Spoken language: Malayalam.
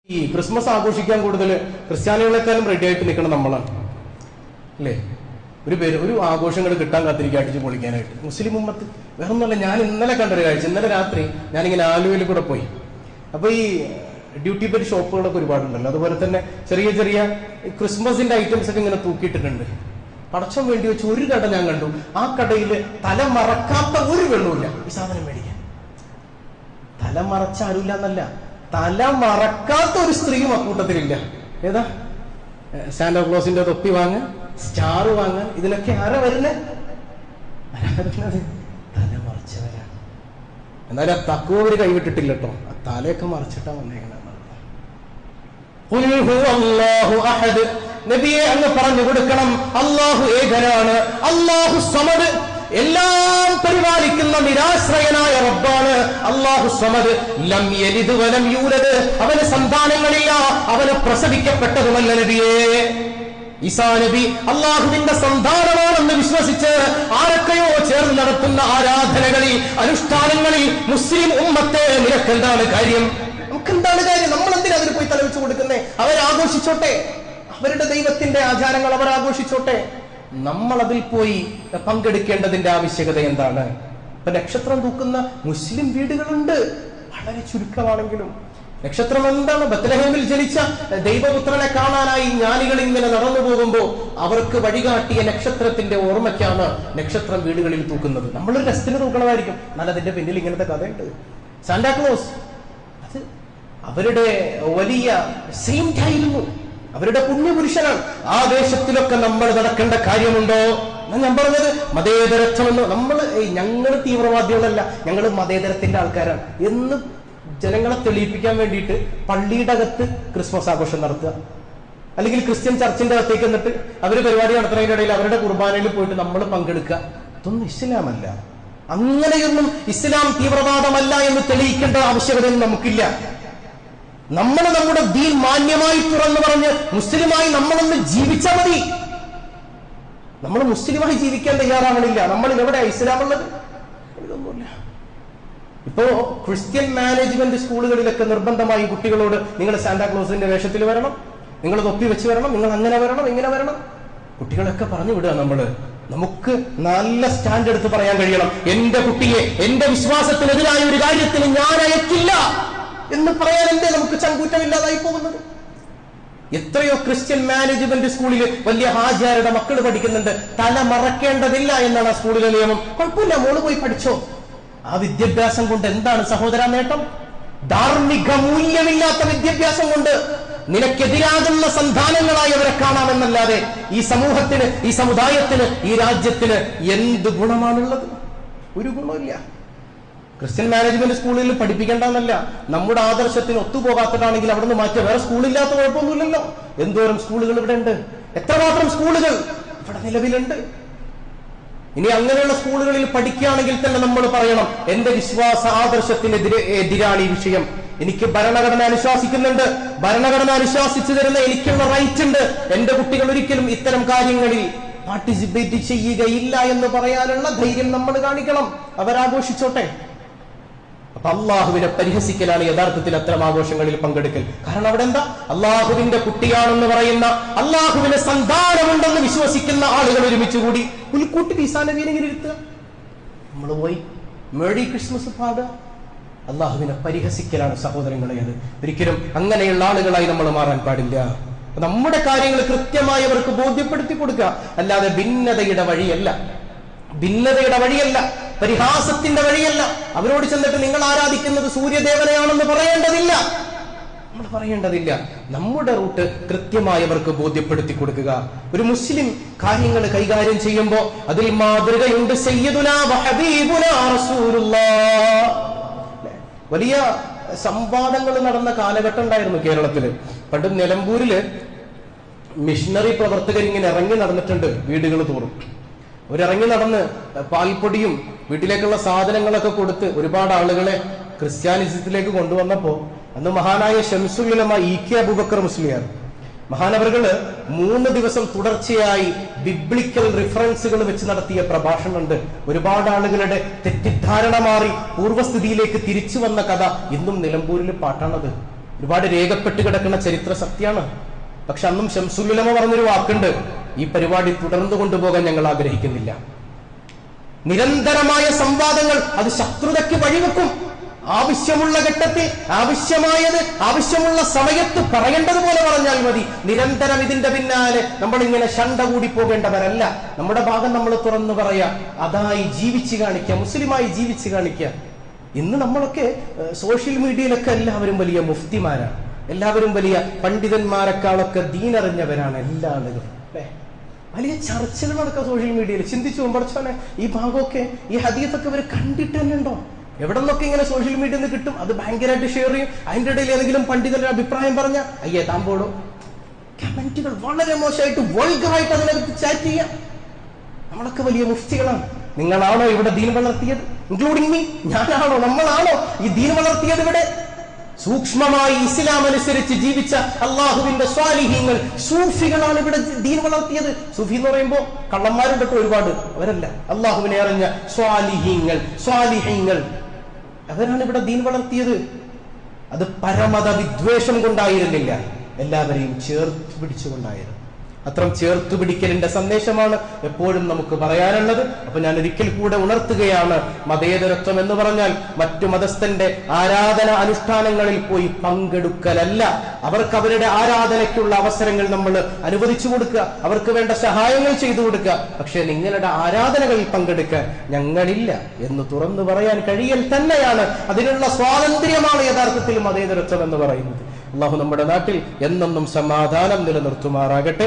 ഈ ക്രിസ്മസ് ആഘോഷിക്കാൻ കൂടുതൽ ക്രിസ്ത്യാനികളെക്കാളും റെഡി ആയിട്ട് നിൽക്കണം നമ്മളാണ് അല്ലേ? ഒരു ആഘോഷങ്ങൾ കിട്ടാൻ കാത്തിരിക്കുക അടിച്ചു പൊളിക്കാനായിട്ട്. മുസ്ലിം ഉമ്മത്ത് വേറെ ഒന്നുമല്ല. ഞാൻ ഇന്നലെ കണ്ടൊരു കാഴ്ച, ഇന്നലെ രാത്രി ഞാനിങ്ങനെ ആലുവയിൽ കൂടെ പോയി. അപ്പൊ ഈ ഡ്യൂട്ടി പെയ്ഡ് ഷോപ്പുകളൊക്കെ ഒരുപാടുണ്ടല്ലോ, അതുപോലെ തന്നെ ചെറിയ ചെറിയ ക്രിസ്മസിന്റെ ഐറ്റംസ് ഒക്കെ ഇങ്ങനെ തൂക്കിയിട്ടിട്ടുണ്ട്. പടച്ചം വേണ്ടി വെച്ച് ഒരു കട ഞാൻ കണ്ടു. ആ കടയിൽ തല മറക്കാത്ത ഒരു വെള്ളമില്ല ഈ സാധനം മേടിക്കാൻ. തല മറച്ച ആരുമില്ല എന്നല്ല, തല മറക്കാത്ത ഒരു സ്ത്രീയും അക്കൂട്ടത്തിലില്ല. ഏതാ? സാന്റാക്ലോസിന്റെ തൊപ്പി വാങ്ങാൻ, സ്റ്റാർ വാങ്ങാൻ, ഇതിനൊക്കെ ആരാ വരുന്നത്? തല മറച്ചവരാണ്. എന്നാലും ആ തക്കുവ ഒരു കൈവിട്ടിട്ടില്ല കേട്ടോ. ആ തലയൊക്കെ മറച്ചിട്ടാ വന്നേക്കണ. നബിയെ അങ്ങ് പറഞ്ഞു കൊടുക്കണം, അല്ലാഹു ഏകനാണ്, അല്ലാഹു സമദ്, എല്ലാം പരിപാലിക്കുന്ന നിരാശ്രയനായ റബ്ബാണ്. അല്ലാഹു സമദ്, ലം യലിദ് വലം യൂലദ്, അവന് സന്താനങ്ങളില്ല, അവന് പ്രസവിക്കപ്പെട്ടതുമല്ല. നബിയേ, ഈസാ നബി അള്ളാഹുവിന്റെ സന്താനമാണെന്ന് വിശ്വസിച്ച് ആരൊക്കെയോ ചേർന്ന് നടത്തുന്ന ആരാധനകളിൽ, അനുഷ്ഠാനങ്ങളിൽ മുസ്ലിം ഉമ്മത്തെ നിനക്കെന്താണ് കാര്യം? നമുക്കെന്താണ് കാര്യം? നമ്മൾ എന്തിനാ അതിന് പോയി തലവെച്ച് കൊടുക്കുന്നേ? അവരാഘോഷിച്ചോട്ടെ, അവരുടെ ദൈവത്തിന്റെ ആചാരങ്ങൾ അവർ ആഘോഷിച്ചോട്ടെ. നമ്മൾ അതിൽ പോയി പങ്കെടുക്കേണ്ടതിന്റെ ആവശ്യകത എന്താണ്? ഇപ്പൊ നക്ഷത്രം തൂക്കുന്ന മുസ്ലിം വീടുകളുണ്ട്, വളരെ ചുരുക്കമാണെങ്കിലും. നക്ഷത്രം എന്താണ്? ബത്ലഹേമിൽ ജനിച്ച ദൈവപുത്രനെ കാണാനായി ജ്ഞാനികൾ ഇങ്ങനെ നടന്നു പോകുമ്പോൾ അവർക്ക് വഴികാട്ടിയ നക്ഷത്രത്തിന്റെ ഓർമ്മയ്ക്കാണ് നക്ഷത്രം വീടുകളിൽ തൂക്കുന്നത്. നമ്മളൊരു രസത്തിന് തൂക്കണമായിരിക്കും, എന്നാൽ അതിന്റെ പിന്നിൽ ഇങ്ങനത്തെ കഥയുണ്ട്. സാന്റാക്ലോസ് അത് അവരുടെ വലിയ സെയിന്റ് ആയിരുന്നു, അവരുടെ പുണ്യപുരുഷനാണ്. ആ ദേശത്തിലൊക്കെ നമ്മൾ നടക്കേണ്ട കാര്യമുണ്ടോ? ഞാൻ പറഞ്ഞത് മതേതരത്വമെന്ന്. ഞങ്ങൾ തീവ്രവാദികളല്ല, ഞങ്ങൾ മതേതരത്തിന്റെ ആൾക്കാരാണ് എന്ന് ജനങ്ങളെ തെളിയിപ്പിക്കാൻ വേണ്ടിയിട്ട് പള്ളിയുടെ അകത്ത് ക്രിസ്മസ് ആഘോഷം നടത്തുക, അല്ലെങ്കിൽ ക്രിസ്ത്യൻ ചർച്ചിന്റെ അകത്തേക്ക് എന്നിട്ട് അവര് പരിപാടി നടത്തുന്നതിന്റെ ഇടയിൽ അവരുടെ കുർബാനയിൽ പോയിട്ട് നമ്മൾ പങ്കെടുക്കുക. ഇതൊന്നും ഇസ്ലാമല്ല. അങ്ങനെയൊന്നും ഇസ്ലാം തീവ്രവാദമല്ല എന്ന് തെളിയിക്കേണ്ട ആവശ്യകതയൊന്നും നമുക്കില്ല. നമ്മൾ നമ്മുടെ ദീൻ മാന്യമായി തുറന്നു പറഞ്ഞ് മുസ്ലിമായി നമ്മളൊന്ന് ജീവിച്ചാൽ മതി. നമ്മൾ മുസ്ലിമായി ജീവിക്കാൻ തയ്യാറാവണില്ല. നമ്മളിൽ എവിടെയാ ഇസ്ലാമുള്ളത്? ഇതൊന്നുമില്ല. ഇപ്പോ ക്രിസ്ത്യൻ മാനേജ്മെന്റ് സ്കൂളുകളിലൊക്കെ നിർബന്ധമായി കുട്ടികളോട് നിങ്ങൾ സാന്റാക്ലോസിന്റെ വേഷത്തിൽ വരണം, നിങ്ങൾ തൊപ്പി വെച്ച് വരണം, നിങ്ങൾ അങ്ങനെ വരണം, ഇങ്ങനെ വരണം. കുട്ടികളൊക്കെ പറഞ്ഞു വിടുക. നമുക്ക് നല്ല സ്റ്റാൻഡ് എടുത്ത് പറയാൻ കഴിയണം, എന്റെ കുട്ടിയെ എന്റെ വിശ്വാസത്തിനെതിരായ ഒരു കാര്യത്തിന് ഞാൻ അയക്കില്ല എന്ന് പറയാൻ എന്തേ നമുക്ക് ചങ്കൂറ്റമില്ലാതായി പോകുന്നത്? എത്രയോ ക്രിസ്ത്യൻ മാനേജ്മെന്റ് സ്കൂളിൽ വലിയ ഹാജിയാരുടെ മക്കൾ പഠിക്കുന്നുണ്ട്. തല മറക്കേണ്ടതില്ല എന്നാണ് ആ സ്കൂളിലെ നിയമം. കുഴപ്പമില്ല, മോള് പോയി പഠിച്ചോ. ആ വിദ്യാഭ്യാസം കൊണ്ട് എന്താണ് സഹോദര നേട്ടം? ധാർമ്മിക മൂല്യമില്ലാത്ത വിദ്യാഭ്യാസം കൊണ്ട് നിനക്കെതിരാകുന്ന സന്താനങ്ങളായി അവരെ കാണാമെന്നല്ലാതെ ഈ സമൂഹത്തിന്, ഈ സമുദായത്തിന്, ഈ രാജ്യത്തിന് എന്ത് ഗുണമാണുള്ളത്? ഒരു ഗുണമില്ല. ക്രിസ്ത്യൻ മാനേജ്മെന്റ് സ്കൂളിൽ പഠിപ്പിക്കേണ്ടെന്നല്ല, നമ്മുടെ ആദർശത്തിന് ഒത്തുപോകാത്തതാണെങ്കിൽ അവിടെ നിന്ന് മാറ്റുക. വേറെ സ്കൂളില്ലാത്ത കുഴപ്പമൊന്നുമില്ലല്ലോ. എന്തോരം സ്കൂളുകൾ ഇവിടെ ഉണ്ട്, എത്രമാത്രം സ്കൂളുകൾ ഇവിടെ നിലവിലുണ്ട്. ഇനി അങ്ങനെയുള്ള സ്കൂളുകളിൽ പഠിക്കുകയാണെങ്കിൽ തന്നെ നമ്മൾ പറയണം, എന്റെ വിശ്വാസ ആദർശത്തിനെതിരാണ് ഈ വിഷയം. എനിക്ക് ഭരണഘടന അനുശാസിക്കുന്നുണ്ട്, ഭരണഘടന അനുശാസിച്ചു തരുന്ന എനിക്കുള്ള റൈറ്റ് ഉണ്ട്. എന്റെ കുട്ടികൾ ഒരിക്കലും ഇത്തരം കാര്യങ്ങളിൽ പാർട്ടിസിപ്പേറ്റ് ചെയ്യുകയില്ല എന്ന് പറയാനുള്ള ധൈര്യം നമ്മൾ കാണിക്കണം. അവരാഘോഷിച്ചോട്ടെ. അപ്പൊ അള്ളാഹുവിനെ പരിഹസിക്കലാണ് യഥാർത്ഥത്തിൽ അത്തരം ആഘോഷങ്ങളിൽ പങ്കെടുക്കൽ. കാരണം അവിടെ എന്താ? അള്ളാഹുവിന്റെ കുട്ടിയാണെന്ന് പറയുന്ന, അള്ളാഹുവിന് സന്താനമുണ്ടെന്ന് വിശ്വസിക്കുന്ന ആളുകൾ ഒരുമിച്ചുകൂടി പുൽക്കൂട്ടിൽ ഈസാ നബിയെ ഇങ്ങനെ ഇരുത്തുക. നമ്മൾ പോയി മേരി ക്രിസ്മസ് പാടുക. അള്ളാഹുവിനെ പരിഹസിക്കലാണ് സഹോദരങ്ങളെ. അത് ഒരിക്കലും അങ്ങനെയുള്ള ആളുകളായി നമ്മൾ മാറാൻ പാടില്ല. നമ്മുടെ കാര്യങ്ങൾ കൃത്യമായി അവർക്ക് ബോധ്യപ്പെടുത്തി കൊടുക്കുക, അല്ലാതെ ഭിന്നതയുടെ വഴിയല്ല, പരിഹാസത്തിന്റെ വഴിയല്ല. അവരോട് ചെന്നിട്ട് നിങ്ങൾ ആരാധിക്കുന്നത് സൂര്യദേവനെയാണെന്ന് പറയേണ്ടതില്ല. നമ്മൾ പറയേണ്ടതില്ല. നമ്മുടെ റൂട്ട് കൃത്യമായി അവർക്ക് ബോധ്യപ്പെടുത്തി കൊടുക്കുക. ഒരു മുസ്ലിം കാര്യങ്ങൾ കൈകാര്യം ചെയ്യുമ്പോൾ അതിൽ മാതൃകയുണ്ട്. സയ്യിദുനാ വഹബീബുനാ റസൂലുള്ളാഹ്. വലിയ സംവാദങ്ങൾ നടന്ന കാലഘട്ടം ഉണ്ടായിരുന്നു കേരളത്തില്. പണ്ട് നിലമ്പൂരില് മിഷണറി പ്രവർത്തകർ ഇങ്ങനെ ഇറങ്ങി നടന്നിട്ടുണ്ട് വീടുകൾ തോറും. അവരിറങ്ങി നടന്ന് പാൽപ്പൊടിയും വീട്ടിലേക്കുള്ള സാധനങ്ങളൊക്കെ കൊടുത്ത് ഒരുപാട് ആളുകളെ ക്രിസ്ത്യാനിസത്തിലേക്ക് കൊണ്ടുവന്നപ്പോ അന്ന് മഹാനായ ശംസുൽ ഉലമ ഇ.കെ. അബൂബക്കർ മുസ്ലിയാർ മഹാനവറുകള് 3 ദിവസം തുടർച്ചയായി ബിബ്ലിക്കൽ റിഫറൻസുകൾ വെച്ച് നടത്തിയ പ്രഭാഷണമുണ്ട്. ഒരുപാട് ആളുകളുടെ തെറ്റിദ്ധാരണ മാറി പൂർവ്വസ്ഥിതിയിലേക്ക് തിരിച്ചു വന്ന കഥ ഇന്നും നിലമ്പൂരിൽ പാട്ടാണത്. ഒരുപാട് രേഖപ്പെട്ട് കിടക്കുന്ന ചരിത്ര സത്യമാണ്. പക്ഷെ അന്നും ശംസുൽ ഉലമ പറഞ്ഞൊരു വാക്കുണ്ട്, ഈ പരിപാടി തുടർന്നു കൊണ്ടുപോകാൻ ഞങ്ങൾ ആഗ്രഹിക്കുന്നില്ല. നിരന്തരമായ സംവാദങ്ങൾ അത് ശത്രുതയ്ക്ക് വഴിവെക്കും. ആവശ്യമുള്ള ഘട്ടത്തിൽ ആവശ്യമായത് ആവശ്യമുള്ള സമയത്ത് പറയേണ്ടതുപോലെ പറഞ്ഞാൽ മതി. നിരന്തരം ഇതിന്റെ പിന്നാലെ നമ്മളിങ്ങനെ ശണ്ട കൂടി പോകേണ്ടവരല്ല. നമ്മുടെ ഭാഗം നമ്മൾ തുറന്നു പറയാ, അതായി ജീവിച്ചു കാണിക്കുക, മുസ്ലിമായി ജീവിച്ചു കാണിക്കുക. ഇന്ന് നമ്മളൊക്കെ സോഷ്യൽ മീഡിയയിലൊക്കെ എല്ലാവരും വലിയ മുഫ്തിമാരാണ്, എല്ലാവരും വലിയ പണ്ഡിതന്മാരെക്കാളൊക്കെ ദീനറിഞ്ഞവരാണ് എല്ലാ ആളുകളും, അല്ലെ? വലിയ ചർച്ചകൾ നടക്കുക സോഷ്യൽ മീഡിയയിൽ. ചിന്തിച്ചു പഠിച്ചോനെ, ഈ ഭാഗമൊക്കെ ഈ ഹദീസൊക്കെ ഇവർ കണ്ടിട്ട് തന്നെ ഉണ്ടോ? എവിടെ നിന്നൊക്കെ ഇങ്ങനെ സോഷ്യൽ മീഡിയയിൽ നിന്ന് കിട്ടും, അത് ഭയങ്കരമായിട്ട് ഷെയർ ചെയ്യും. അതിന്റെ ഇടയിൽ ഏതെങ്കിലും പണ്ഡിതന്റെ അഭിപ്രായം പറഞ്ഞ അയ്യേ താമ്പോടോ, കമന്റുകൾ വളരെ മോശമായിട്ട് വൾഗറായിട്ട് അതിനകത്ത് ചാറ്റ് ചെയ്യാം. നമ്മളൊക്കെ വലിയ മുഫ്തികളാണ്. നിങ്ങളാണോ ഇവിടെ ദീൻ വളർത്തിയത്? Including me. ഞാനാണോ, നമ്മളാണോ ഈ ദീൻ വളർത്തിയത്? ഇവിടെ സൂക്ഷ്മമായി ഇസ്ലാം അനുസരിച്ച് ജീവിച്ച അള്ളാഹുവിന്റെ സ്വാലിഹീങ്ങൾ, സൂഫികളാണ് ഇവിടെ ദീൻ വളർത്തിയത്. സൂഫി എന്ന് പറയുമ്പോൾ കള്ളന്മാരുണ്ട് ഒരുപാട്, അവരല്ല. അള്ളാഹുവിനെ അറിഞ്ഞ സ്വാലിഹീങ്ങൾ, സ്വാലിഹീങ്ങൾ, അവരാണ് ഇവിടെ ദീൻ വളർത്തിയത്. അത് പരമത വിദ്വേഷം കൊണ്ടായിരുന്നില്ല, എല്ലാവരെയും ചേർത്ത് പിടിച്ചുകൊണ്ടായിരുന്നു. അത്തരം ചേർത്തു പിടിക്കലിന്റെ സന്ദേശമാണ് എപ്പോഴും നമുക്ക് പറയാനുള്ളത്. അപ്പൊ ഞാൻ ഒരിക്കൽ കൂടെ ഉണർത്തുകയാണ്, മതേതരത്വം എന്ന് പറഞ്ഞാൽ മറ്റു മതസ്ഥന്റെ ആരാധന അനുഷ്ഠാനങ്ങളിൽ പോയി പങ്കെടുക്കലല്ല. അവർക്ക് അവരുടെ ആരാധനയ്ക്കുള്ള അവസരങ്ങൾ നമ്മൾ അനുവദിച്ചു കൊടുക്കുക, അവർക്ക് വേണ്ട സഹായങ്ങൾ ചെയ്തു കൊടുക്കുക. പക്ഷെ നിങ്ങളുടെ ആരാധനകളിൽ പങ്കെടുക്കാൻ ഞങ്ങളില്ല എന്ന് തുറന്നു പറയാൻ കഴിയൽ തന്നെയാണ്, അതിനുള്ള സ്വാതന്ത്ര്യമാണ് യഥാർത്ഥത്തിൽ മതേതരത്വം എന്ന് പറയുന്നത്. അള്ളാഹു നമ്മുടെ നാട്ടിൽ എന്നെന്നും സമാധാനം നിലനിർത്തുമാറാകട്ടെ.